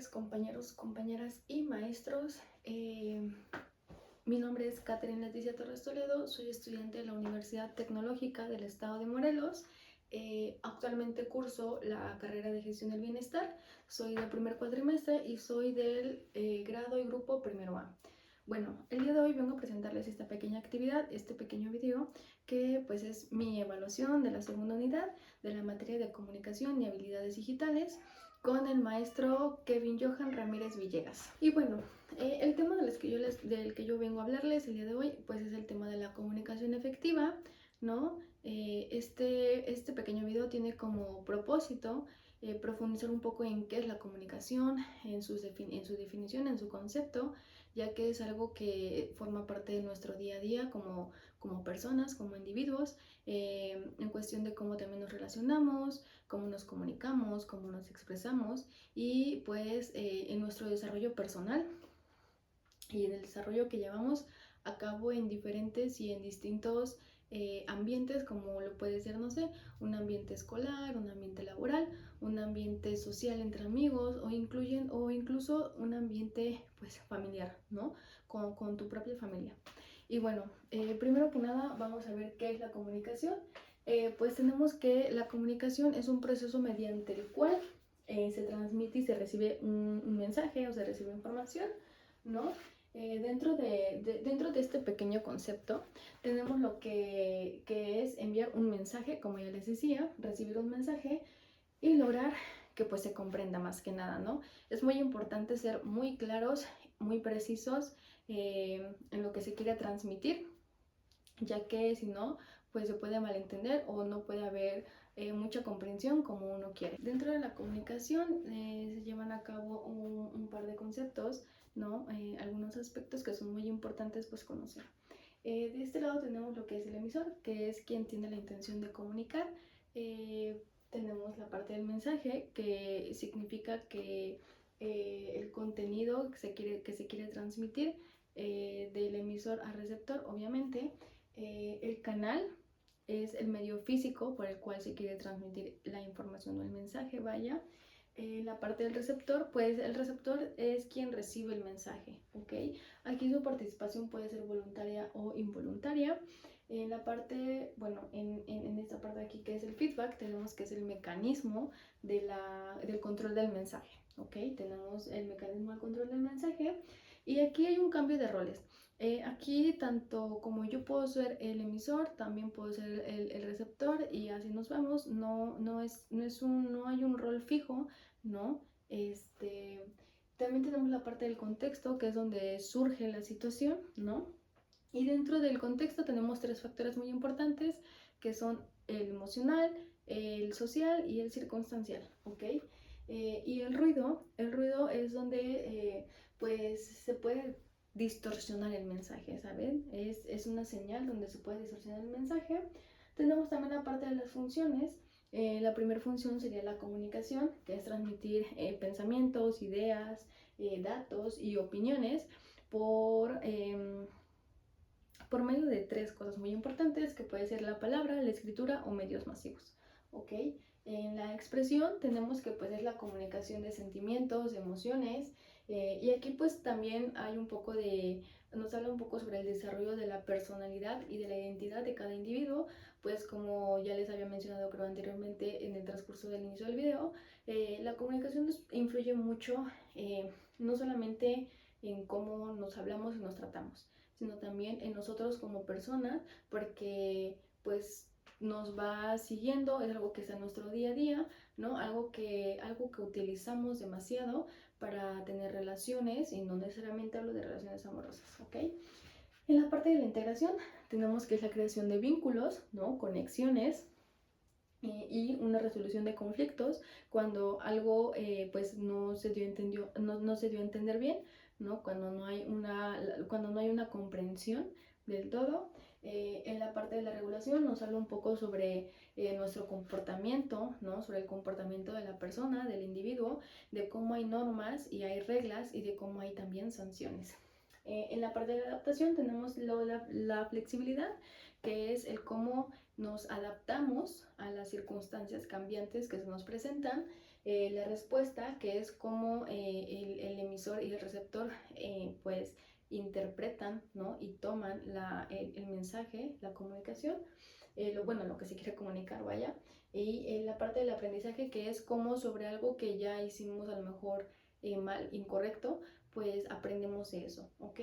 tardes, compañeros, compañeras y maestros. Mi nombre es Catherine Leticia Torres Toledo, soy estudiante de la Universidad Tecnológica del Estado de Morelos. Actualmente curso la carrera de Gestión del Bienestar, soy del primer cuatrimestre y soy del grado y grupo primero A. Bueno, el día de hoy vengo a presentarles esta pequeña actividad, este pequeño video, que pues es mi evaluación de la segunda unidad de la materia de comunicación y habilidades digitales con el maestro Kevin Johan Ramírez Villegas. Y bueno, el tema del que yo vengo a hablarles el día de hoy, pues es el tema de la comunicación efectiva, ¿no? Este pequeño video tiene como propósito profundizar un poco en qué es la comunicación, en su definición, en su concepto, ya que es algo que forma parte de nuestro día a día como personas, como individuos, en cuestión de cómo también nos relacionamos, cómo nos comunicamos, cómo nos expresamos y pues en nuestro desarrollo personal y en el desarrollo que llevamos a cabo en diferentes y en distintos ambientes, como lo puede ser, no sé, un ambiente escolar, un ambiente laboral, un ambiente social entre amigos o incluso un ambiente pues familiar, ¿no? Con tu propia familia. Y bueno, primero que nada vamos a ver qué es la comunicación. Pues tenemos que la comunicación es un proceso mediante el cual se transmite y se recibe un mensaje o se recibe información, ¿no? Dentro de este pequeño concepto tenemos lo que es enviar un mensaje, como ya les decía, recibir un mensaje y lograr que pues se comprenda más que nada, ¿no? Es muy importante ser muy claros, muy precisos en lo que se quiere transmitir, ya que si no, pues se puede malentender o no puede haber mucha comprensión como uno quiere. Dentro de la comunicación se llevan a cabo un par de conceptos, ¿no? Algunos aspectos que son muy importantes pues conocer. De este lado tenemos lo que es el emisor, que es quien tiene la intención de comunicar. Tenemos la parte del mensaje, que significa que el contenido que se quiere transmitir del emisor al receptor, obviamente. El canal es el medio físico por el cual se quiere transmitir la información o el mensaje, vaya. La parte del receptor, pues el receptor es quien recibe el mensaje, ¿ok? Aquí su participación puede ser voluntaria o involuntaria. En la parte, bueno, en esta parte de aquí que es el feedback, tenemos que es el mecanismo del control del mensaje, ¿ok? Tenemos el mecanismo del control del mensaje y aquí hay un cambio de roles. Aquí tanto como yo puedo ser el emisor, también puedo ser el receptor y así nos vamos. No hay un rol fijo, ¿no? También tenemos la parte del contexto, que es donde surge la situación, ¿no? Y dentro del contexto tenemos tres factores muy importantes, que son el emocional, el social y el circunstancial, ¿ok? Y el ruido es donde pues se puede distorsionar el mensaje, ¿saben? Es una señal donde se puede distorsionar el mensaje. Tenemos también la parte de las funciones. La primera función sería la comunicación, que es transmitir pensamientos, ideas, datos y opiniones por medio de tres cosas muy importantes, que puede ser la palabra, la escritura o medios masivos, ¿ok? En la expresión tenemos que pues es la comunicación de sentimientos, de emociones, y aquí pues también hay nos habla un poco sobre el desarrollo de la personalidad y de la identidad de cada individuo, pues como ya les había mencionado creo anteriormente en el transcurso del inicio del video, la comunicación influye mucho, no solamente en cómo nos hablamos y nos tratamos, sino también en nosotros como personas, porque pues nos va siguiendo, es algo que está en nuestro día a día, ¿no? Algo que utilizamos demasiado para tener relaciones, y no necesariamente hablo de relaciones amorosas, ¿ok? En la parte de la integración tenemos que es la creación de vínculos, ¿no? Conexiones, y una resolución de conflictos cuando algo pues no se dio a entender bien, ¿no? Cuando no hay una comprensión del todo. En la parte de la regulación nos habla un poco sobre nuestro comportamiento, ¿no? Sobre el comportamiento de la persona, del individuo, de cómo hay normas y hay reglas y de cómo hay también sanciones. En la parte de la adaptación tenemos la flexibilidad, que es el cómo nos adaptamos a las circunstancias cambiantes que se nos presentan. La respuesta, que es cómo el emisor y el receptor pues interpretan, ¿no? Y toman el mensaje, la comunicación, lo que se quiere comunicar, vaya. Y la parte del aprendizaje, que es cómo sobre algo que ya hicimos a lo mejor mal, incorrecto, pues aprendemos de eso, ¿ok?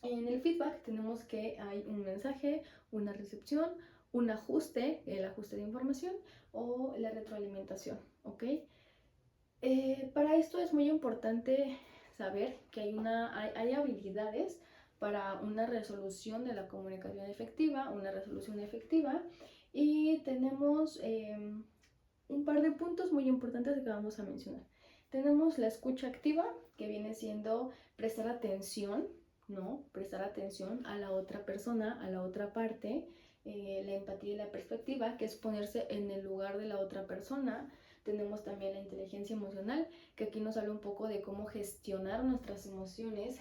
En el feedback tenemos que hay un mensaje, una recepción, un ajuste, el ajuste de información o la retroalimentación, ¿ok? Para esto es muy importante saber que hay habilidades para una resolución de la comunicación efectiva, una resolución efectiva, y tenemos un par de puntos muy importantes que vamos a mencionar. Tenemos la escucha activa, que viene siendo prestar atención, ¿no? Prestar atención a la otra persona, a la otra parte, la empatía y la perspectiva, que es ponerse en el lugar de la otra persona. Tenemos también la inteligencia emocional, que aquí nos habla un poco de cómo gestionar nuestras emociones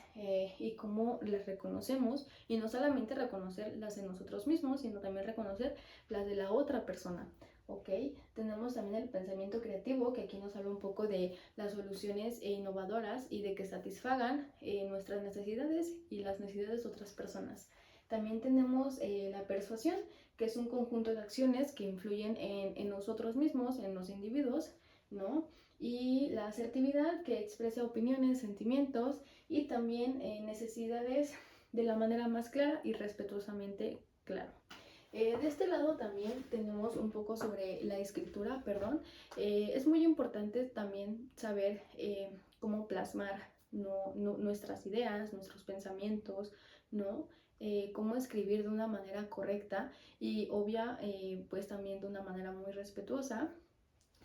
y cómo las reconocemos, y no solamente reconocer las de nosotros mismos, sino también reconocer las de la otra persona. ¿Ok? Tenemos también el pensamiento creativo, que aquí nos habla un poco de las soluciones innovadoras y de que satisfagan nuestras necesidades y las necesidades de otras personas. También tenemos la persuasión, que es un conjunto de acciones que influyen en nosotros mismos, en los individuos, ¿no? Y la asertividad, que expresa opiniones, sentimientos y también necesidades de la manera más clara y respetuosamente clara. De este lado también tenemos un poco sobre la escritura, perdón. Es muy importante también saber cómo plasmar nuestras ideas, nuestros pensamientos, ¿no? Cómo escribir de una manera correcta y obvia, pues también de una manera muy respetuosa,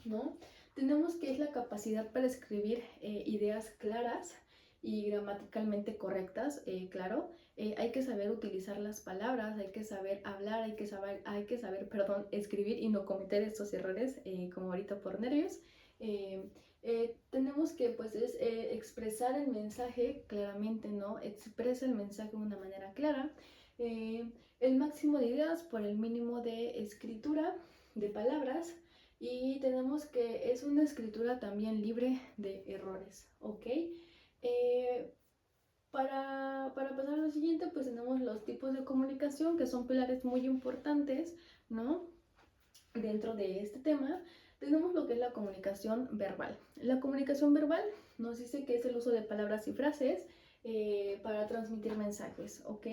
¿no? Tenemos que es la capacidad para escribir ideas claras y gramaticalmente correctas, claro. Hay que saber utilizar las palabras, hay que saber hablar, perdón, escribir y no cometer estos errores como ahorita por nervios. Tenemos que pues expresar el mensaje claramente, ¿no? Expresa el mensaje de una manera clara. El máximo de ideas por el mínimo de escritura, de palabras. Y tenemos que es una escritura también libre de errores, ¿ok? Para pasar a lo siguiente, pues tenemos los tipos de comunicación, que son pilares muy importantes, ¿no? Dentro de este tema, tenemos lo que es la comunicación verbal. La comunicación verbal nos dice que es el uso de palabras y frases para transmitir mensajes, ¿ok?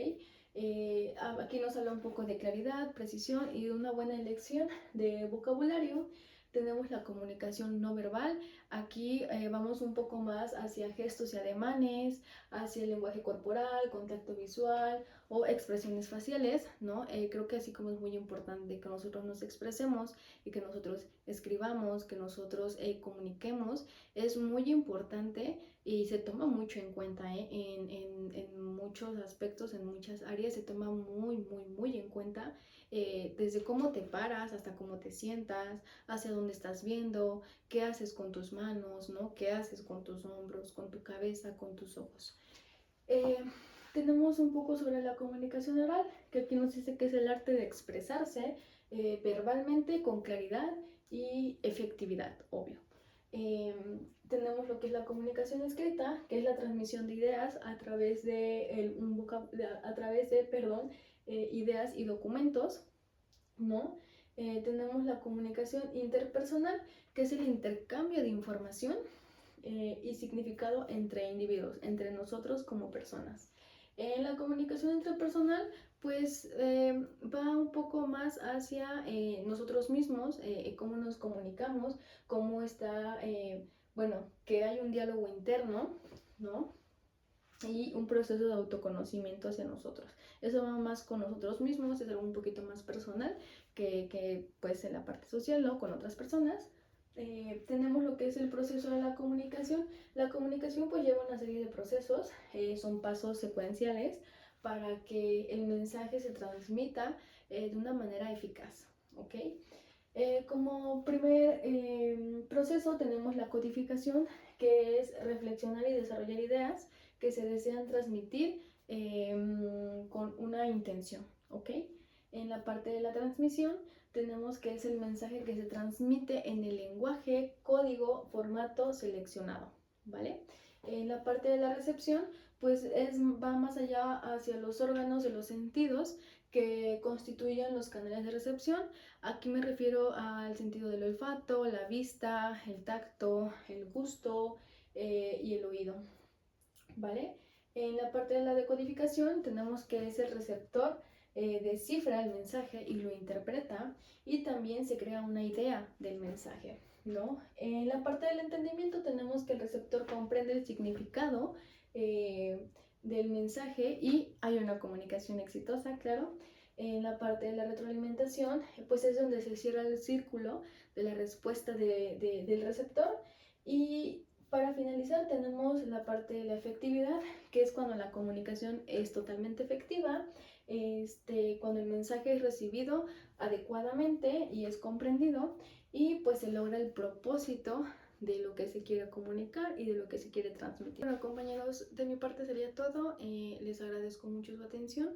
Aquí nos habla un poco de claridad, precisión y de una buena elección de vocabulario. Tenemos la comunicación no verbal. Aquí vamos un poco más hacia gestos y ademanes, hacia el lenguaje corporal, contacto visual o expresiones faciales, ¿no? Creo que así como es muy importante que nosotros nos expresemos y que nosotros escribamos, que nosotros comuniquemos, es muy importante y se toma mucho en cuenta, en muchos aspectos, en muchas áreas se toma muy en cuenta, desde cómo te paras hasta cómo te sientas, hacia dónde estás viendo, qué haces con tus manos, ¿no? Qué haces con tus hombros, con tu cabeza, con tus ojos. Tenemos un poco sobre la comunicación oral, que aquí nos dice que es el arte de expresarse verbalmente con claridad y efectividad, obvio. Tenemos lo que es la comunicación escrita, que es la transmisión de ideas a través de, ideas y documentos, ¿no? Tenemos la comunicación interpersonal, que es el intercambio de información y significado entre individuos, entre nosotros como personas. En la comunicación interpersonal, pues va un poco más hacia nosotros mismos, cómo nos comunicamos, cómo está, que hay un diálogo interno, ¿no? Y un proceso de autoconocimiento hacia nosotros. Eso va más con nosotros mismos, es algo un poquito más personal que pues en la parte social, ¿no? Con otras personas. Tenemos lo que es el proceso de la comunicación. La comunicación pues lleva una serie de procesos, son pasos secuenciales para que el mensaje se transmita de una manera eficaz, ¿ok? Como primer proceso tenemos la codificación, que es reflexionar y desarrollar ideas que se desean transmitir con una intención, ¿ok? En la parte de la transmisión tenemos que es el mensaje que se transmite en el lenguaje, código, formato seleccionado, ¿vale? En la parte de la recepción, pues va más allá hacia los órganos de los sentidos que constituyen los canales de recepción. Aquí me refiero al sentido del olfato, la vista, el tacto, el gusto y el oído, ¿vale? En la parte de la decodificación tenemos que ese receptor descifra el mensaje y lo interpreta, y también se crea una idea del mensaje, ¿no? En la parte del entendimiento tenemos que el receptor comprende el significado del mensaje y hay una comunicación exitosa, claro. En la parte de la retroalimentación, pues es donde se cierra el círculo de la respuesta del receptor. Y para finalizar tenemos la parte de la efectividad, que es cuando la comunicación es totalmente efectiva, cuando el mensaje es recibido adecuadamente y es comprendido, y pues se logra el propósito de lo que se quiere comunicar y de lo que se quiere transmitir. Bueno, compañeros, de mi parte sería todo. Les agradezco mucho su atención.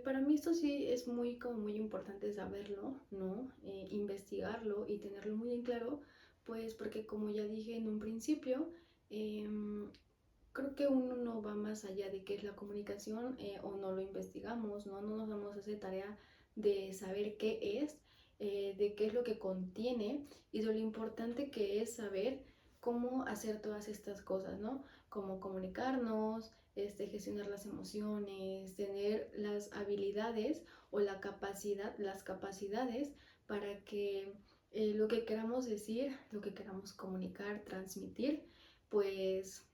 Para mí esto sí es muy importante saberlo, ¿no? Investigarlo y tenerlo muy en claro, pues porque como ya dije en un principio, creo que uno no va más allá de qué es la comunicación o no lo investigamos, ¿no? No nos damos esa tarea de saber qué es, de qué es lo que contiene y de lo importante que es saber cómo hacer todas estas cosas, ¿no? Cómo comunicarnos, gestionar las emociones, tener las habilidades o las capacidades para que lo que queramos decir, lo que queramos comunicar, transmitir, pues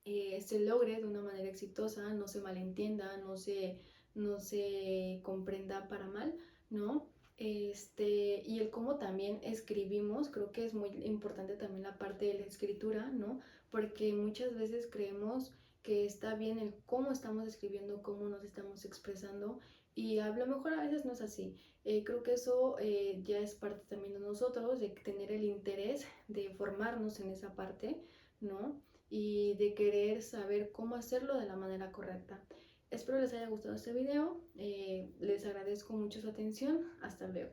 se logre de una manera exitosa, no se malentienda, no se comprenda para mal, ¿no? Y el cómo también escribimos, creo que es muy importante también la parte de la escritura, ¿no? Porque muchas veces creemos que está bien el cómo estamos escribiendo, cómo nos estamos expresando, y a lo mejor a veces no es así. Creo que eso ya es parte también de nosotros, de tener el interés de formarnos en esa parte, ¿no? Y de querer saber cómo hacerlo de la manera correcta. Espero les haya gustado este video, les agradezco mucho su atención, hasta luego.